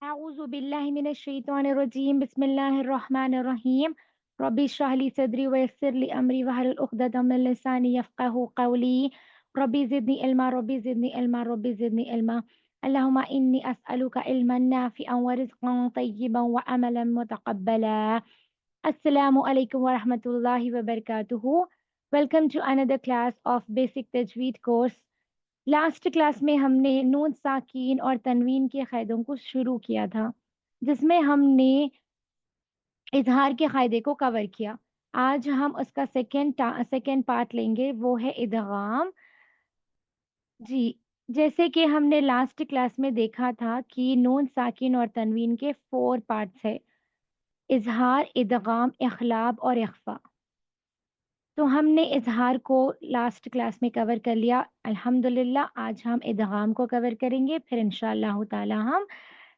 أعوذ بالله من الشيطان الرجيم بسم الله الرحمن الرحيم ربي اشرح لي صدري ويسر لي أمري واحلل عقدة من لساني يفقهوا قولي ربي زدني علما ربي زدني علما ربي زدني علما اللهم إني أسألك علما نافعا ورزقا طيبا وعملا متقبلا السلام عليكم ورحمة الله وبركاته. Welcome to another class of Basic Tajweed course. Last class में हमने नून साकीन और तनवीन के कायदों को शुरू किया था, जिसमें हमने इजहार के कायदे को कवर किया। आज हम उसका सेकेंड पार्ट लेंगे, वो है इदगाम। जी, जैसे कि हमने लास्ट क्लास में देखा था कि नून साकीन और तनवीन के 4 पार्ट्स है: इजहार, इदगाम, इखलाब और इख्फा। तो हमने इजहार को लास्ट क्लास में कवर कर लिया। अल्हम्दुलिल्लाह आज हम इदगाम को कवर करेंगे, फिर इंशाअल्लाह ताला हम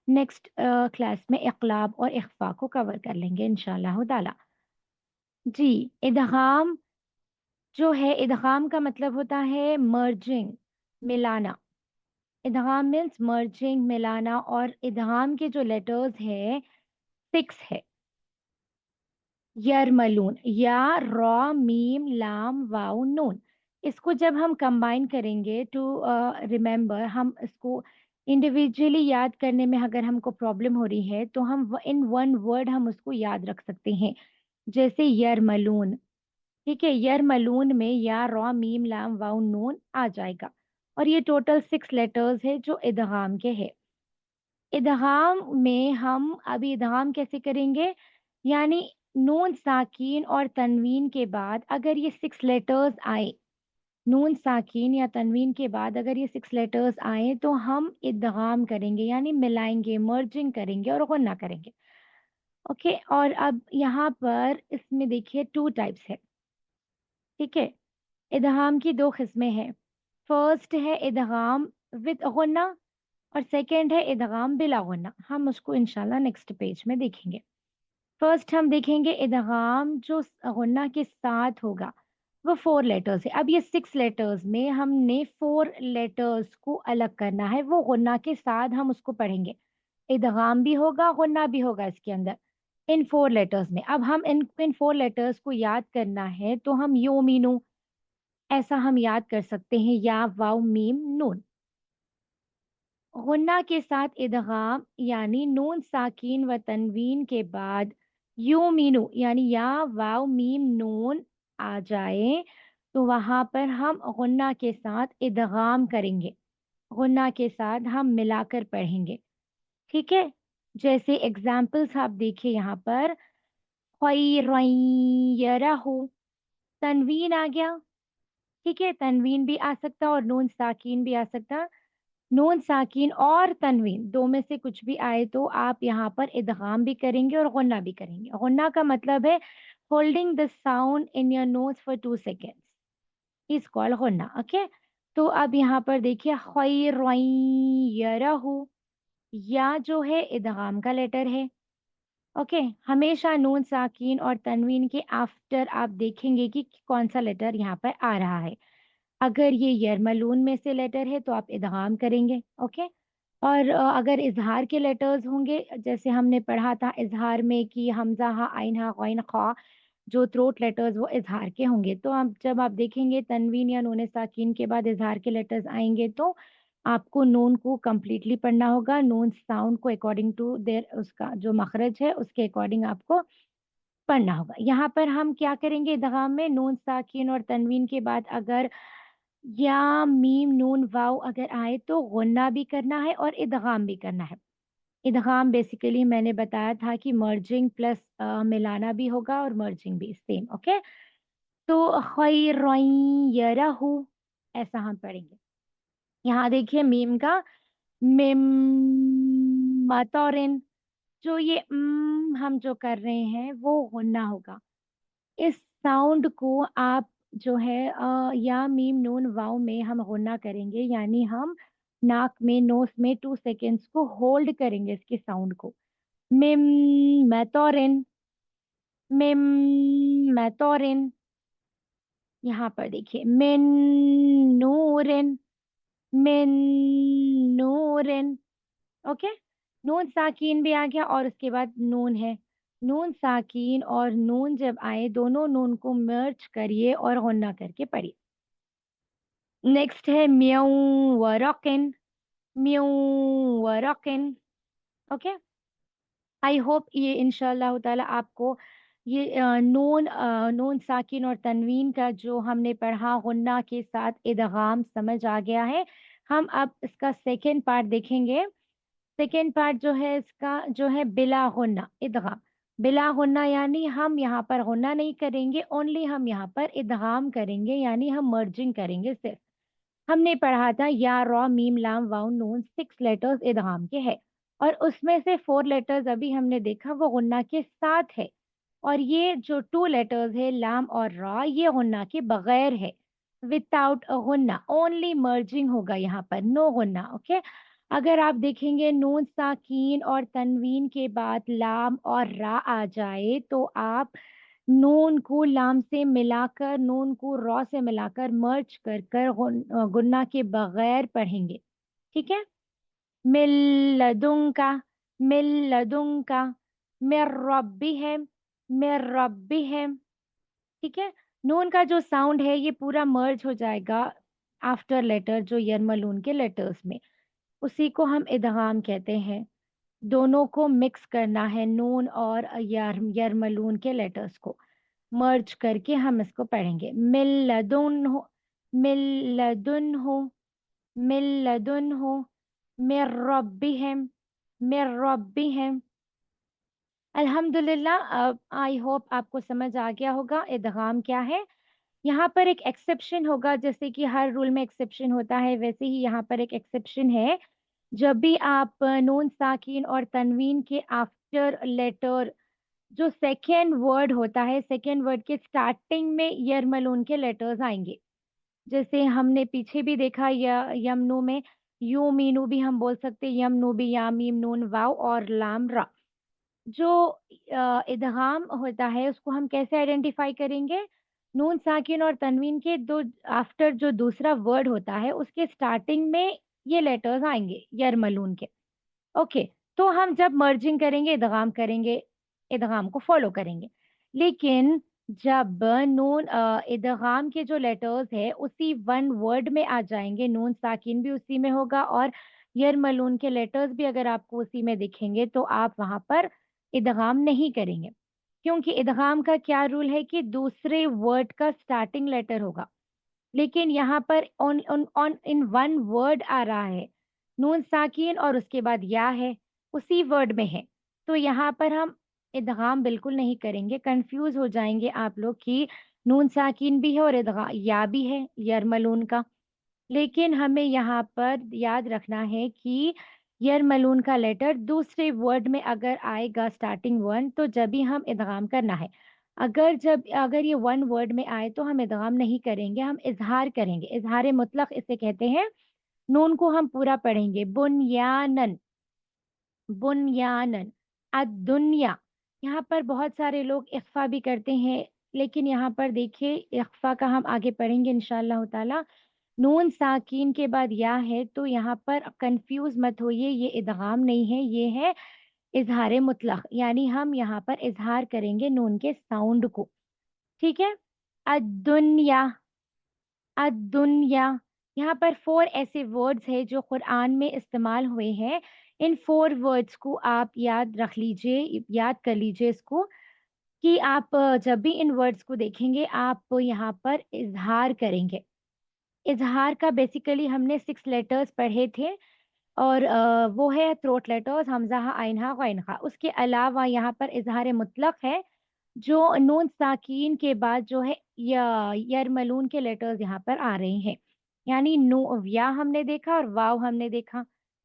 नेक्स्ट क्लास में इक़लाब और इख्फा को कवर कर लेंगे इंशाअल्लाह ताला। जी, इदगाम जो है, इदगाम का मतलब होता है मर्जिंग, मिलाना। इदगाम मीन्स मर्जिंग, मिलाना। और इदगाम के जो लेटर्स हैं 6 है: यरमलून, या, रॉ, मीम, लाम, वाव, नून। इसको जब हम कंबाइन करेंगे टू रिमेंबर, हम इसको इंडिविजुअली याद करने में अगर हमको प्रॉब्लम हो रही है तो हम इन वन वर्ड हम उसको याद रख सकते हैं। जैसे यरमलून, ठीक है, यरमलून में या, रॉ, मीम, लाम, वाव, नून आ जाएगा। और ये टोटल 6 लेटर्स है जो इदगाम के हैं। इदगाम में हम अभी इदगाम कैसे करेंगे, यानी नून साकीन और तनवीन के बाद अगर ये 6 लेटर्स आए, नून साकीन या तनवीन के बाद अगर ये 6 लेटर्स आए तो हम इदगाम करेंगे, यानी मिलाएंगे, मर्जिंग करेंगे और गुन्ना करेंगे। ओके, और अब यहाँ पर इसमें देखिए 2 टाइप्स है, ठीक है। इदगाम की 2 किस्में हैं। फर्स्ट है इदगाम विद गुन्ना और सेकंड है इदगाम बिला गुन्ना। हम उसको इंशाल्लाह नेक्स्ट पेज में देखेंगे। फर्स्ट हम देखेंगे इदगाम जो गुन्ना के साथ होगा, वो 4 लेटर्स है। अब ये 6 लेटर्स में हमने 4 लेटर्स को अलग करना है, वो गुन्ना के साथ हम उसको पढ़ेंगे। इदगाम भी होगा, गुन्ना भी होगा इसके अंदर, इन 4 लेटर्स में। अब हम इन 4 लेटर्स को याद करना है तो हम योमीनू ऐसा हम याद कर सकते हैं, या, वाव, मीम, नून। गुन्ना के साथ इदगाम यानी नून साकीन व तनवीन के बाद यूमीनू यानी या, वाव, मीम, नून आ जाए तो वहां पर हम गुन्ना के साथ इदगाम करेंगे, गुन्ना के साथ हम मिलाकर पढ़ेंगे, ठीक है। जैसे एग्जाम्पल्स आप देखिए यहाँ पर, खैरयरहु, तनवीन आ गया, ठीक है, तनवीन भी आ सकता और नून साकीन भी आ सकता। नून साकीन और तनवीन 2 में से कुछ भी आए तो आप यहाँ पर इदगाम भी करेंगे और गुन्ना भी करेंगे। गुन्ना का मतलब है holding the sound in your nose for 2 seconds is called गुन्ना। ओके, तो अब यहाँ पर देखिए खैरयरहु, या जो है इदगाम का लेटर है। ओके, हमेशा नून साकीन और तनवीन के आफ्टर आप देखेंगे कि कौन सा लेटर यहाँ पर आ रहा है। अगर ये यरमलून में से लेटर है तो आप इदगाम करेंगे, ओके। और अगर इजहार के लेटर्स होंगे, जैसे हमने पढ़ा था इजहार में कि हमजा, हा, आइन, हा, गौन, खा, जो थ्रोट लेटर्स वो इजहार के होंगे, तो आप जब आप देखेंगे तनवीन या नून साकीन के बाद इजहार के लेटर्स आएंगे तो आपको नून को कंप्लीटली पढ़ना होगा, नून साउंड को अकॉर्डिंग टू देयर, उसका जो मखरज है उसके अकॉर्डिंग आपको पढ़ना होगा। यहाँ पर हम क्या करेंगे, इदगाम में नून साकीन और तनवीन के बाद अगर या, मीम, नून, वाव अगर आए तो गुन्ना भी करना है और इदगाम भी करना है। इदगाम बेसिकली मैंने बताया था कि मर्जिंग प्लस मिलाना भी होगा और मर्जिंग भी सेम, ओके। तो खैरयरहु ऐसा हम पढ़ेंगे। यहाँ देखिए मीम का मिम मतौरिन, जो ये हम जो कर रहे हैं वो गुन्ना होगा। इस साउंड को आप जो है या, मीम, नून, वाव में हम गुन्ना करेंगे, यानी हम नाक में, नोस में 2 सेकेंड्स को होल्ड करेंगे इसके साउंड को। मिम मैथोरिन, मिम मैथोरिन। यहाँ पर देखिए मिन नूरिन, मिन नूरिन, ओके। नून साकीन भी आ गया और उसके बाद नून है। नून साकीन और नून जब आए, दोनों नून को मर्ज करिए और गुन्ना करके पढ़िए। नेक्स्ट है म्याऊं वरक़िन, म्याऊं वरक़िन। ओके? आई होप ये इंशाअल्लाह ताला आपको ये नून साकिन और तनवीन का जो हमने पढ़ा गुन्ना के साथ इदगाम समझ आ गया है। हम अब इसका सेकंड पार्ट देखेंगे। सेकंड पार्ट जो है इसका जो है बिला गुन्ना इदगाम। बिला गुन्ना यानी हम यहाँ पर गुन्ना नहीं करेंगे, ओनली हम यहाँ पर इदगाम करेंगे, यानी हम मर्जिंग करेंगे सिर्फ। हमने पढ़ा था या रॉ मीम लाम वाउ नून 6 लेटर्स इदगाम के हैं और उसमें से 4 लेटर्स अभी हमने देखा वो गुन्ना के साथ है और ये जो 2 लेटर्स है लाम और रॉ ये गुन्ना के बगैर है, विदाउट अ गुन्ना, ओनली मर्जिंग होगा यहाँ पर, नो गुन्ना। ओके? अगर आप देखेंगे नून साकीन और तनवीन के बाद लाम और रा आ जाए तो आप नून को लाम से मिलाकर, नून को रॉ से मिलाकर मर्ज कर कर गुन्ना के बगैर पढ़ेंगे। ठीक है? मिल लदुंका, मिल लदुंका, मिर रब्बिहिम, मिर रब्बिहिम। ठीक है? नून का जो साउंड है ये पूरा मर्ज हो जाएगा आफ्टर लेटर जो यरमलून के लेटर्स में, उसी को हम इदगाम कहते हैं। दोनों को मिक्स करना है, नून और यरमलून के लेटर्स को मर्ज करके हम इसको पढ़ेंगे। मिल्लदुन्हु, मिल्लदुन्हु, मिल्लदुन्हु, मिर रब्बिहिम, मिर रब्बिहिम। अल्हम्दुलिल्लाह, आई होप आपको समझ आ गया होगा इदगाम क्या है। यहाँ पर एक एक्सेप्शन होगा, जैसे कि हर रूल में एक्सेप्शन होता है वैसे ही यहाँ पर एक एक्सेप्शन है। जब भी आप नून साकिन और तनवीन के आफ्टर लेटर जो सेकेंड वर्ड होता है, सेकेंड वर्ड के स्टार्टिंग में यरमलून के लेटर्स आएँगे। जैसे हमने पीछे भी देखा यमनु में यू मीनू भी हम बोल सकते हैं, यमनु भी या मीम नून वाव और लाम रा। जो इदगाम होता है उसको हम कैसे आइडेंटिफ़ाई करेंगे? नून साकिन और तनवीन के दो आफ्टर जो दूसरा वर्ड होता है उसके स्टार्टिंग में ये लेटर्स आएँगे यरमलून के। ओके, तो हम जब मर्जिंग करेंगे, इदगाम को फ़ॉलो करेंगे। लेकिन जब इदगाम के जो लेटर्स हैं, उसी वन वर्ड में आ जाएँगे, नून साकिन भी उसी में होगा और यरमलून के लेटर्स भी अगर आपको उसी में दिखेंगे, तो आप वहाँ पर इदगाम नहीं करेंगे। क्योंकि इदगाम का क्या रूल है कि दूसरे वर्ड का स्टार्टिंग लेटर होगा। लेकिन यहाँ पर on on on in one word आ रहा है, नून साकिन और उसके बाद या है, उसी वर्ड में है। तो यहाँ पर हम इदगाम बिल्कुल नहीं करेंगे, कन्फ्यूज़ हो जाएँगे आप लोग कि नून साकिन भी है और या भी है यरमलून का। लेकिन हमें यहाँ पर याद रखना है कि यरमलून का लेटर दूसरे वर्ड में अगर आएगा स्टार्टिंग वन तो जब भी हम इदगाम करना है। अगर ये वन वर्ड में आए तो हम इदगाम नहीं करेंगे, हम इज़हार करेंगे। इज़हार मुतलक़ इसे कहते हैं। नून को हम पूरा पढ़ेंगे बुनयानन, बुनयानन, अद-दुन्या। यहाँ पर बहुत सारे लोग इख़्फ़ा भी करते हैं, लेकिन यहाँ पर देखिए इख़्फ़ा का हम आगे पढ़ेंगे इंशाअल्लाह ताला। नून साकीन के बाद या है तो यहाँ पर कन्फ्यूज़ मत होइए, ये इदगाम नहीं है, ये है इज़हार मुतलक़, यानी हम यहाँ पर इज़हार करेंगे नून के साउंड को, ठीक है? अद-दुन्या, अद-दुन्या। यहाँ पर 4 ऐसे वर्ड्स हैं जो कुरान में इस्तेमाल हुए हैं। इन 4 वर्ड्स को आप याद रख लीजिए, याद कर लीजिए इसको कि आप जब भी इन वर्ड्स को देखेंगे, आप यहाँ पर इज़हार करेंगे। इज़हार का बेसिकली हमने 6 लेटर्स पढ़े थे और वो है थ्रोट लेटर्स हमज़ा, हा, आइन, हा, गैन, खा। उसके अलावा यहाँ पर इज़हार मुतलक़ है, जो नून साकीन के बाद जो है यरमलून के लेटर्स यहाँ पर आ रहे हैं। यानी या हमने देखा और वाव हमने देखा,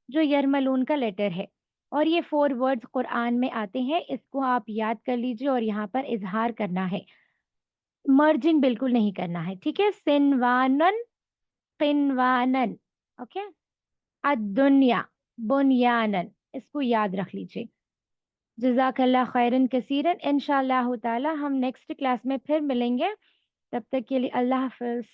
जो यरमलून का लेटर है। और ये 4 वर्ड्स कुरान में आते हैं, इसको आप याद कर लीजिए और यहाँ पर इज़हार करना है। मर्जिंग बिल्कुल नहीं करना है, ठीक है? सिनवानन, क़िनवानन, ओके? अद-दुन्या, बुनयानन, इसको याद रख लीजिए। जज़ाकल्लाह खैरन कसीरन। इंशाअल्लाह ताला हम नेक्स्ट क्लास में फिर मिलेंगे। तब तक के लिए अल्लाह हाफ़िज़।